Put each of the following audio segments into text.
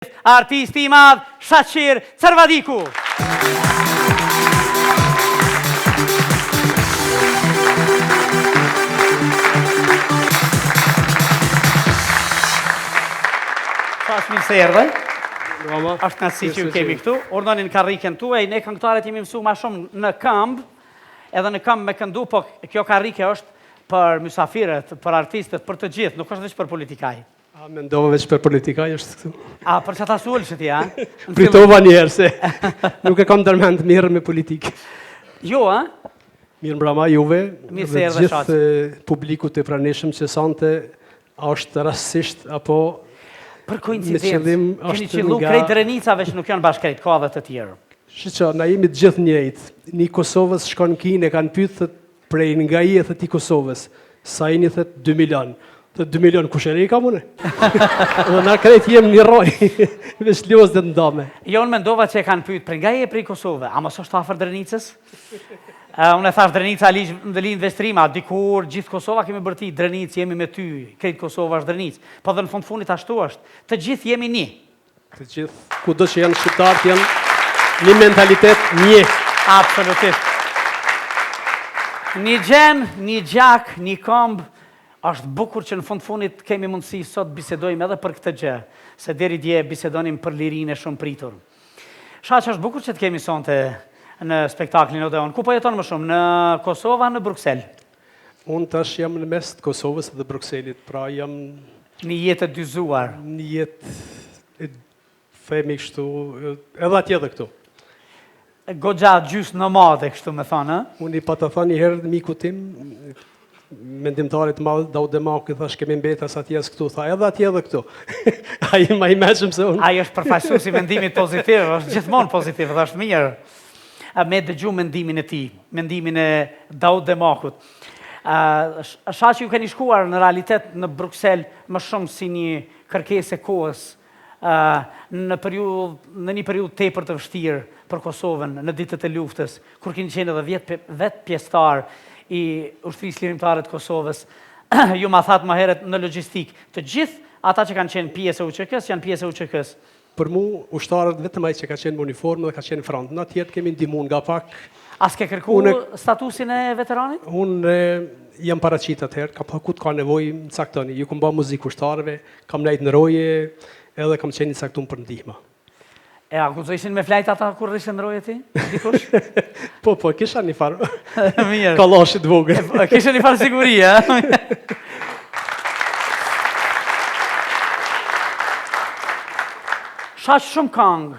artisti I madh Shaqir Cervadiku. Mirë se erdhe. Është knatësi që ju kemi këtu. Urdonin karrikën tuaj, ne këngëtarët jemi mësuar më shumë në këmbë, edhe në këmbë me këndu, po kjo karrike është për mysafirët, për artistët, për të gjithë, nuk është veç për politikaj. A mendova veç për politikaj është këtu. A për çata sulë që ti, a? Pritova njerë se nuk e kam ndërmend mirë me politikë. Jo, a? Mirë mbrama juve, Mirë se erdhe gjithë publikut e pranishëm që sante është rastësisht apo për koincidencë, keni qillu krejt Drenicave që nuk janë bashkëkrejt, ka dhe të tjerë. Shqo, na jemi të gjithë njëjtë. Një Kosovës shkon kinë e kanë pytë prej nga I e thët I Kosovës. Sa I një thët 2 milion. Thët 2 milion kusheri ka mune? Dhe na krejt jem një roj. Vesh ljos dhe të ndame. Jo, unë mendova që e kanë pytë prej nga I e prej Kosovë, a mos është afër Drenicës? Unë e thash Drenica dhe linë vestrima, dikur gjithë Kosova kemi bërti, Drenicë jemi me ty, krejt Kosova është Drenicë, po dhe në fund funit ashtu është, të gjithë jemi një. Të gjithë, kudo që janë shqiptarët janë një mentalitet një. Absolutisht. Një gjen, një gjak, një këmbë, është bukur që në fund funit kemi mundësi sot bisedojmë edhe për këtë gjë, se deri dje bisedonim për lirinë e shumë pritur. Shaq është bukur që të kemi sonte në spektaklin Odeon. Ku po jeton më shumë? Në Kosovë, në Bruksel? Unë tash jam në mes të Kosovës dhe Brukselit, pra jam një jetë e dyzuar. Një jetë e themi kështu, edhe atje dhe këtu. Goxha gjysë nomade, kështu me thonë, Unë I pa të thënë një herë miku tim, mendimtarit madh Daudemaku, thash kemi mbetas atjes këtu, tha edhe atje dhe këtu. Ai ma I mëshëm se unë. Ai është përfaqësues I vendimit pozitiv, është gjithmonë pozitiv, dhe është mirë. Me dëgju mendimin e tij, mendimin e Daudemakut. Shaq ju keni shkuar në realitet në Bruksel më shumë si një kërkesë e kohës, në një periudhë tepër të vështirë për Kosovën, në ditët e luftës, kur keni qenë edhe vetë pjesëtar I ushtrisë lirimtare të Kosovës. Ju ma thatë më herët në logjistik. Të gjithë ata që kanë qenë pjesë e UÇK-s janë pjesë e UÇK-s. Për mu, ushtarët vetëm ai që ka qenë me uniformë dhe ka qenë front. Në tjerë kemi ndihmuar nga pak. As ke kërku statusin e veteranit? Unë jam paraqit atëherë, kam ku të ka nevojë më caktoni. Ju kam bë muzikë ushtarëve, kam lejt në roje, edhe kam qenë I caktuar për ndihmë. E a ku të ishin me flajt ata kur ishin në roje ti? Dikush? Po, kisha një farë. Mirë. Kallashit vogël. Kisha një farë siguri, a? Shaq shumë këngë.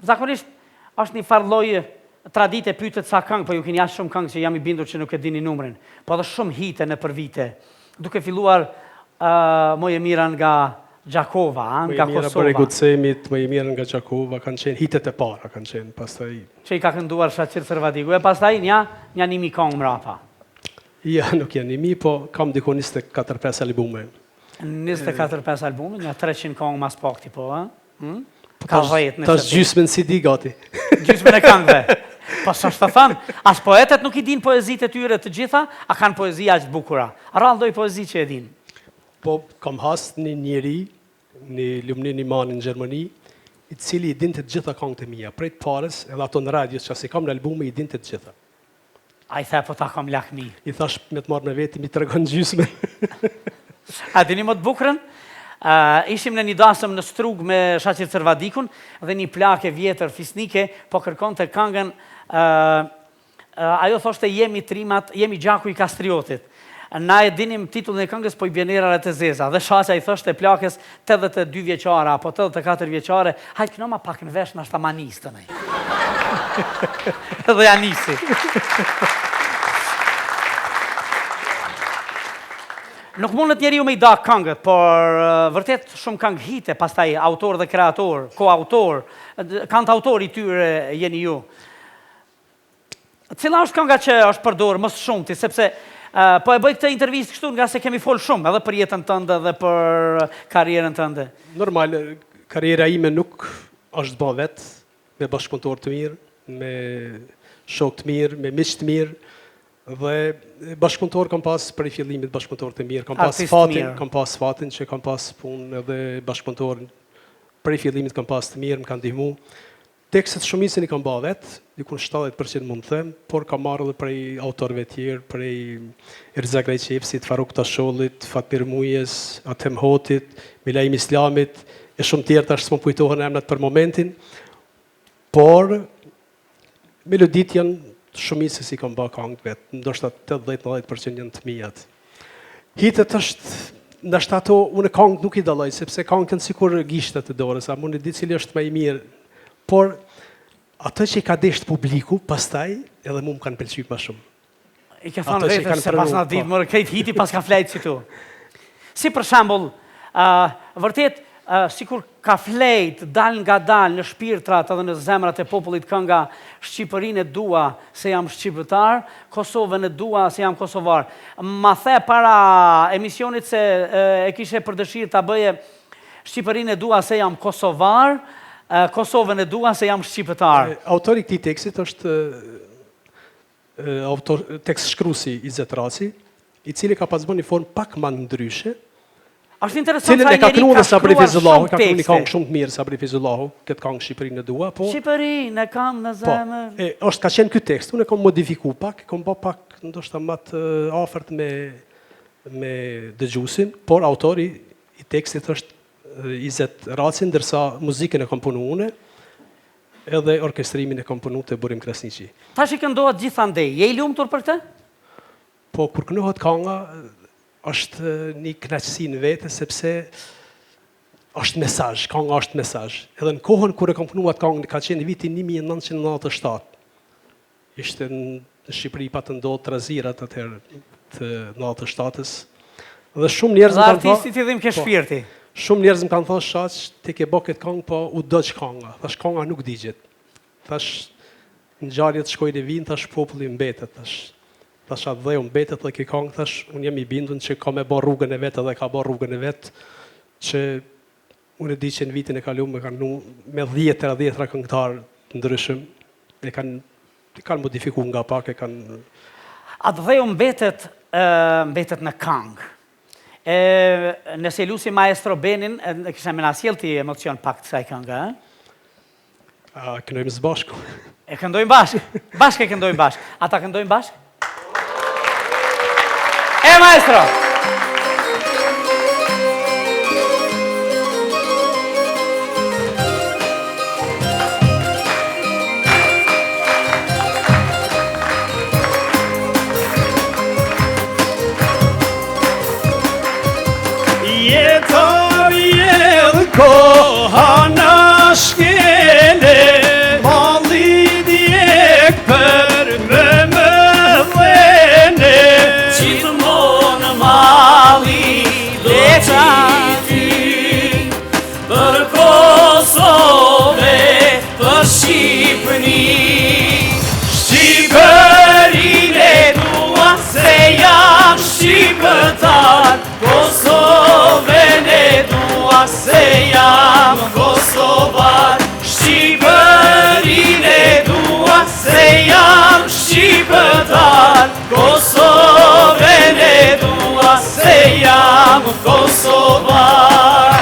Zakonisht është një farë lloj tradite pyetet sa këngë, po ju keni jashtë shumë këngë që jam I bindur që nuk e dini numrin. Po edhe shumë hite në për vite. Duke filluar Më e mira nga Gjakova, nga Kosova. Më e mira për Egucemit, më e mira nga Gjakova, kanë qenë hitet e para, kanë qenë pastaj. Që I ka kënduar Shaqir Cervadiku, e pastaj një nimi këngë mrapa. Ja, nuk janë nimi, po kam diku 24-5 albume. 24-5 albume, një 300 këngë mas pakti, po, a? Ka 10 në tash gjysmën CD gati. Gjysmën e këngëve. Po s'është të thënë, as poetet nuk I din poezitë e tyre të gjitha, a kanë poezi aq të bukura. Rallë doj poezi që e din. Po, kam has një njeri, një Lumnin Imani në Gjermani, I cili I dinte të gjitha këngët e mia, prej të parës, edhe ato në radio, që as I kam në albume, I dinte të gjitha. A I the, po ta kam lakmi. I thash me të marrë me veti, mi të regon gjysme. A dini më të bukurën? Ishim në një dasëm në Strug me Shaqir Cervadikun, dhe një plakë vjetër fisnike, po kërkon të këngën, ajo thoshte jemi trimat, jemi gjaku I Kastriotit. Na e dinim titullin e këngës, po I bjenerare të zeza. Dhe Shaqja I thoshte plakës 82 vjeqare, apo 84 vjeqare, hajtë këno ma pak në vesh në ashta manistën e. Dhe ja nisi. Nuk mundet njeriu me I da këngët, por vërtet shumë këngë hite, pastaj autor dhe kreator, koautor, kantautor I tyre jeni ju. Cila është kënga që është përdorur më së shumti, sepse po e bëj këtë intervistë kështu nga se kemi folë shumë, edhe për jetën tënde dhe për karrierën tënde. Normal, karriera ime nuk është bë vetë, me bashkëpunëtor të mirë, me shok të mirë, me miq të mirë. Dhe bashkëpunëtor kam pas prej fillimit bashkëpunëtor të mirë, kam pas fatin që kam pas punë edhe bashkëpunëtor prej fillimit kam pas të mirë, më kanë ndihmu. Tekstet shumicën i kam ba vetë, dikun 70% mund të them, por kam marrë edhe prej autorëve tjerë, prej Erza Grajqepsit, Faruk Tashollit, Fatmir Mujes, Atem Hotit, Milaim Islamit, e shumë tjerë tash s'më kujtohen emrat për momentin, por melodit janë shumicës i kam ba kangë vetë, ndoshta 80-90% janë të mijat. Hitet është, ndashta ato, unë kangë nuk i daloj, sepse kangë janë sikur gishtat të dorës, a unë e di cili është më i mirë, por atë që i ka desht publiku, pastaj edhe mu më kanë pëlqyp më shumë. I ka thonë vetës se pas në ditë, mërë krejt hiti pas ka flejtë që tu. Si për shambull, vërtet, sikur ka flejt, dal nga dal në shpirtrat edhe në zemrat e popullit kënga Shqipërinë e dua se jam shqiptar, Kosovën e dua se jam kosovar. Ma the para emisionit se e kishe për dëshirë ta bëje Shqipërinë e dua se jam kosovar, Kosovën e dua se jam shqiptar. Autori këtij tekstit është tekst shkruesi Izet Raci, i cili ka pas bërë një formë pak më ndryshe. Është interesant sa njëri ka shkruar shumë tekste. Ka një këngë shumë të mirë Sabri Fizullahu, këtë këngë Shqipërinë e dua, po. Shqipërinë e kam në zemër. Po, ka qenë ky tekst, unë e kam modifikuar pak, kam bë pak ndoshta më të afërt me dëgjuesin, por autori i tekstit është Izet Raci, ndërsa muzikën e kam punuar unë, edhe orkestrimin e kam punuar te Burim Krasniqi. Tash i këndohet gjithandej. Je i lumtur për këtë? Po, kur këndohet kënga, është një kënaqësi në vete, sepse është mesazh, kënga është mesazh. Edhe në kohën kur e kam punuar këngën, ka qenë viti 1997. Ishte në Shqipëri pa të ndodhur trazirat atëherë të 97-s. Dhe shumë njerëz më kanë thënë, artisti ti dhim ke shpirti. Shumë njerëz më kanë thënë shaq, ti ke bë këtë këngë, po u dëgj kënga. Thash kënga nuk digjet. Thash ngjarjet shkojnë e vinë, thash populli mbetet, Thash atë dhe unë betet dhe ki kongë, thash, unë jam i bindun që ka me bo rrugën e vetë edhe ka bo rrugën e vetë, që unë e di që në vitin e kaluar me kanë me 10 këngëtarë të ndryshëm, e kanë modifikuar nga pak, e kanë... Atë dhe unë betet në kangë. Nëse lusi maestro Benin, kisha me nasjel ti emocion pak të saj këngë, Këndojmë së bashku. E këndojmë bashkë? Bashkë e këndojmë bashkë. Ata këndojmë bashkë? Maestro! Jetar jelë koha në shkele, mali djek për më dhene, për Kosove, për Shqipëni. Shqipërinë e dua se jam shqiptar, Kosovën e dua se jam kosovar. Shqipërinë e dua se jam shqiptar, Kosovën e dua se jam kosovar.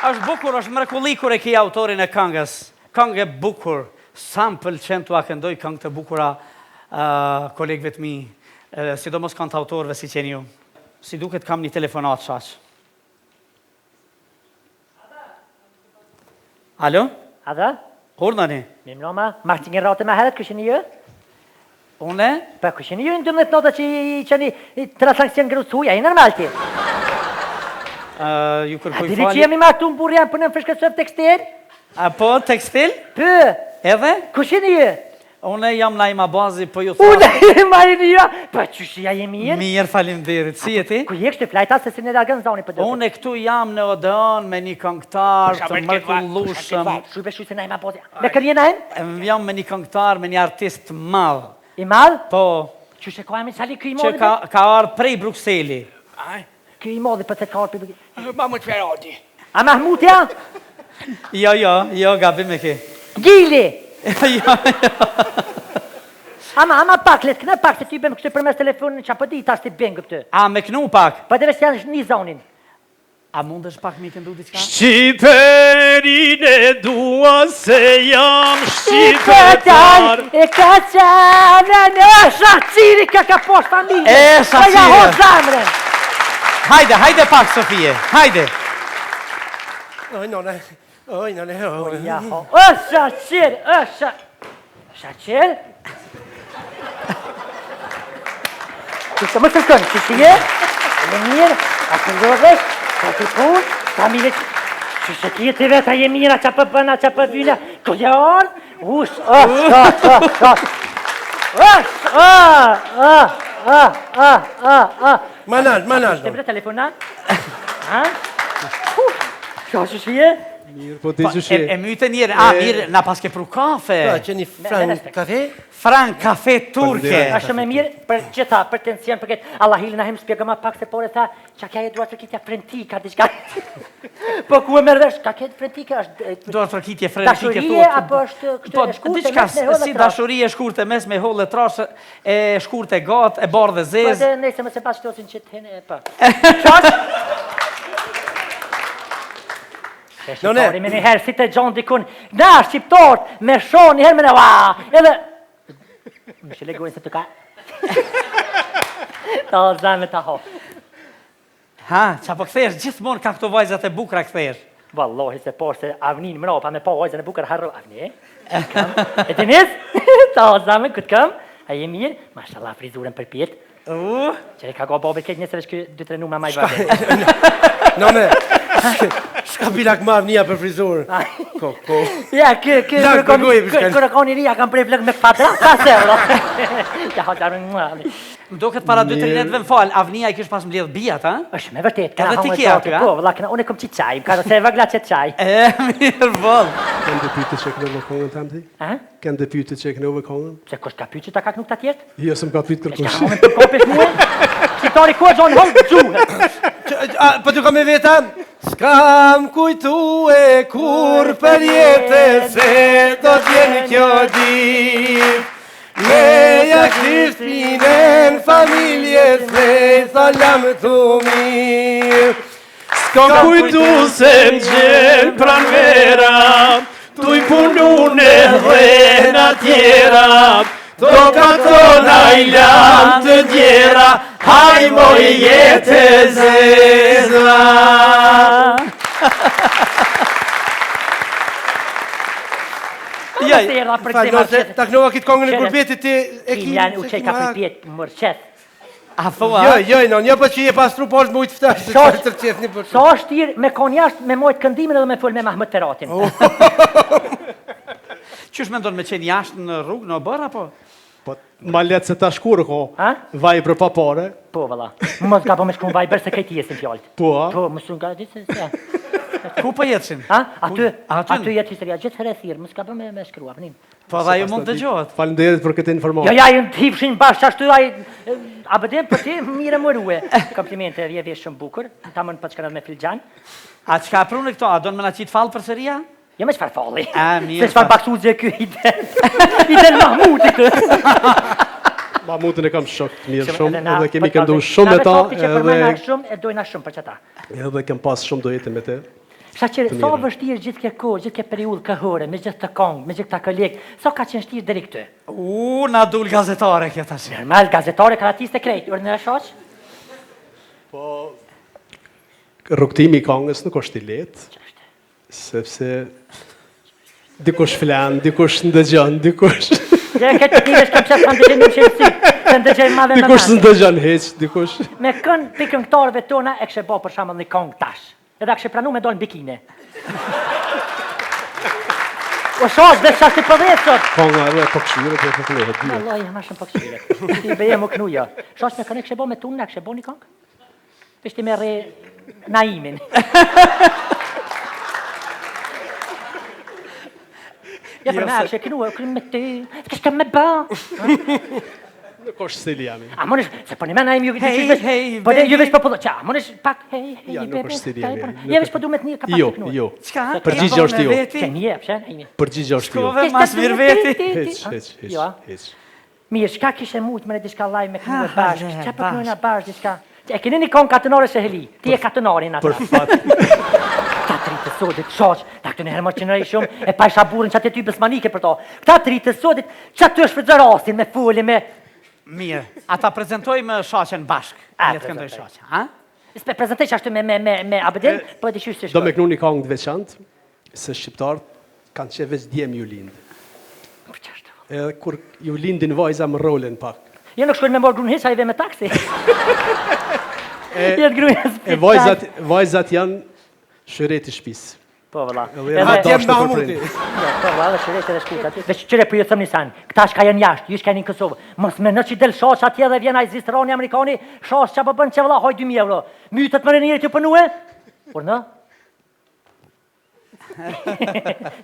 Është bukur, është mrekulli kur e ki autorin e këngës. Këngë e bukur, sa më pëlqen t'ua këndoj këngë të bukura kolegëve të mi, sidomos kantautorëve si qeni ju. Si duket kam një telefonat shaq. Alo? Ada? Hordani? Mimloma, Martin rate me herët, këshin ju? Une? Pa këshin ju në 12 nota që i qeni transaksiën grushuja, i normal ti. Ju kërkuj fali? A diri që jemi martu në burjan për në fërshkësër tekstil? Po, tekstil? Pë. Edhe? Këshin ju? Une jam Naima Bazi, po ju thua... Une marini ju? Pa qëshia jemi mirë? Mirë, faleminderit. Si e ti? Ku je kështë flajta se si në dalgën zoni për dërë? Une këtu jam në Odeon me një këngëtar të mrekullueshëm. Shuve shu se Naima Bazi. Me kërje najmë? Jam me një këngëtar, me një artist madh. I madh? Po. Qështë ka emi sali këj i Që modhi? ka ardhë prej Brukseli. Këj i modhi për të ka ardhë për... Mahmut Ferodi. A Mahmut ja? Jo, gabim e ke. Gjili! Jo. Ama pak, letë këna pak, se ty bëjmë kështë përmes telefonin që apo di ta shtë i bëngë këtë. A, me knu pak. Pa dhe vesh janë një zonin. A mundesh pak mi këndu diçka? Shqiperin e dua se jam shqipetar. E ka qanë në shaqiri ka poshtë familje. E, shaqiri. Pa ja ho zamrën. Hajde pak, Sofie, hajde. Oj, none. Ja ho, shaqir. Shaqir? Kështë më shërkën, që si e? Në mirë, a të ndodhesh, ka të punë, familje që që tjetë veta je mira, që për bëna, që për vyna, këllë orë, Manaj. Të bre telefonat? Ha? Që që si e? Mirë, po ti që shi. E myte njerë, mirë, na paske pru kafe. Që një frank kafe? Frank kafe turke. Është shumë e mirë për gjitha, për tension, për këtë Allah hili na hem spjega ma pak se por e tha që kja e duar tërkitja frentika, diçka. Po ku e mërdesh, ka këtë frentika është... Duar tërkitje frentika. Dashurie, apo është kështë e shkurte mes me hollë si dashurie e shkurte mes me hollë trash, e shkurte gatë, e bardhe Po zezë. dhe nëjse më se pas shtosin që të hene e pa. Qash? Shqiptari me njëherë, si të gjonë dikun, na, shqiptarët, me shonë njëherë me në edhe... Më që legojnë se të ka... Ta zame ta ho. Ha, qa po këthesh, gjithmonë ka këto vajzat e bukra këthesh. Vallohi se por se avnin më pa me pa vajzën e bukër harro avni, e? E të njës? Ta zame, këtë kam, a je mirë, mashallah frizurën për pjetë. Që e ka go bobe këtë njësëve shkë 2-3 nume maj vërde. None, shka bilak ma avnia për frizurë. Ko. Ja, kërë koni ria kam prej vlëk me këpatra, 5 euro. Ja, hajtarën mua. Më do këtë para 2-3 netëve më falë, avnia i kish pas mbledh bijat, ha? është me vërtet, Edhe ti ke aty, ha? po, vëlla, unë e kom qitë qaj, ka se vëgla qëtë qaj. E, mirë volë. Kanë të pyte që kënove kongën të anti? Kanë të pyte që kënove kongën? Se kush ka pyqë ta ka nuk ta tjertë? Jo, së më ka pyte kërkush. Shka me për kopes muë, qitari ku e gjonë hongë gjuhë. Po të kam e veta? S'kam kujtu e kur për jetë se do t'jenë kjo dit. Meja Kristinen familje se salam të mirë. S'kam kujtu se më gjenë pran vera, tu i punun e dhena tjera, do ka tona i lam të djera, haj moj jetë e zezra. Ta knova kitë kongën e kurbetit ti e ki... Janë u qej ka për pjetë mërqet. A thua? Jo, një për që je pastru po është mujtë fëtash të qërë të qëtë një për... Sa është tirë me konë jashtë me mojtë këndimin edhe me full me Mahmut Feratin. Qysh me ndonë me qenë jashtë në rrugë, në bërë, apo? Po, ma letë se ta shkurë ko, vaj për papare. Po, vëlla. Më s'ka po me shku në vaj bërë se kajti jesin fjallët. Po, Po, më s'u nga ditë se... Ku po jetësin? Aty jetë historia, gjithë herë thirë, më s'ka po me shkrua, pënin. Po dhe ju mund të gjohet. Falenderit për këtë informatë. Ja, ju të hipshin bashkë ashtu, a bëdim për ti, mire më ruhe. Komplimente, rje vjesh shumë bukur, ta më në për çkanat me filxan. A qka prunë këto, a do në me na qitë falë për sëria? Jo me qfar falli. Mirë. Se qfar baksuzje kjo i den Mahmuti kë. Mahmutin e kam shok të mirë shumë, edhe kemi këndu shumë me ta, e dojna shumë për qëta. edhe kem pas shumë dojete me te. Shaqirë, sa vështirë gjithë ke kohë, gjithë ke periullë këhore, me gjithë të kongë, me gjithë të kolegë, sa ka qenë shtirë deri këtë? Na dul gazetare kjo tash. Normal, gazetare, karatiste krejt, urë në shoq? Po, rrugtimi i kongës nuk është i letë, sepse dikush flan, dikush ndëgjon, dikush... Dhe këtë tivesh kam qëtë kanë ndëgjën në qëllësi, të ndëgjën madhe më dikush ndëgjon heq, dikush... Me kënë pikëngtarëve tona e kështë bo për shamëll një kongë tash. Edhe a kështë pranu me dojnë bikine. O shosh, dhe shashtë të përvejtë sot. Konga edhe e pëkshire, të e përkëlehet, dhja. Allah, jam ashtë në pëkshire. Ti beje më knuja. Shosh, me kënë e kështë bo me tunë, a kështë bo një kongë? Pishti me re naimin. Ja për me kështë knua, kërë me ty, kështë me ba. Nuk është stili jam. A mënesh, se po në mena imi ju Hej, po baby. ju vesh popullor. Qa, mënesh pak hej, Ja, nuk bebe. është stili jam. Je vesh po du me të një ka pak Jo, të knur. jo. Çka? Përgjigje është jo. Që një, pse? Imi. Përgjigje është jo. Shkove mas mirë veti. Hiç. Jo, a? Mirë, shka kishe mujtë më në diçka laj me kënjë Ha, bashkë? ha, Qa për bashkë. kënjëna bashkë diçka? E keni një konë katënore se heli, ti e katënorin Për ata. fat. Këta tri të sodit, shoq, ta këtë në herë më qënërej shumë, e pa isha burën që atë ty besmanike për to. Këta tri të sodit, që aty është për rasin me fuli, me... Mirë, ata prezentojmë shaqen bashk. A, Le të këndoj prezentoj. shaqen, ha? Spe prezentej që ashtu me abedin, po e të qysh si Do me shkoj. kënu një kongë të veçantë, se shqiptarët kanë që veç djem ju lindë. Për qashtu. Edhe kur ju lindin vajza më rolin pak. Jo nuk shkojnë me morë grunë hisë, a i dhe me taksi. Jetë grunë E vajzat janë shëreti shpisë. Po, vëlla. Edhe Edhe- dashtë Atje për Mahmuti. prind. Po, vëlla, dhe shërejt edhe shkuta aty. Veç qëre për ju thëmë një sanë, këta shka janë jashtë, ju shka një në Kosovë. Mos me në që del shosh atje dhe vjen a i zistroni Amerikani, shosh që po bën që vëlla, hoj 2.000 euro. Mytët më rënjëri të pënue? Por në?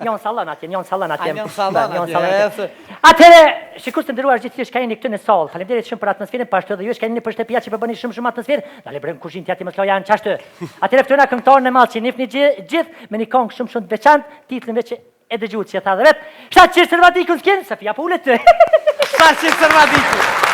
Njon sallan atje. A, njon sallan atje, Atëre, shikus të ndëruar gjithë shka jeni këtu në sallë. Faleminderit shumë për atmosferën, po ashtu edhe ju shka jeni për shtëpia që po bëni shumë atmosferë. Dale brëm kuzhinë ti aty mos janë çashtu. Atëre këtu na këngëtarën e madh që nifni gjithë me një këngë shumë të veçantë, titlin veç e dëgjuat që tha dhe vet. Shtat çirë Servadikun skin, Sofia po ulet. Shaqe Servadiku.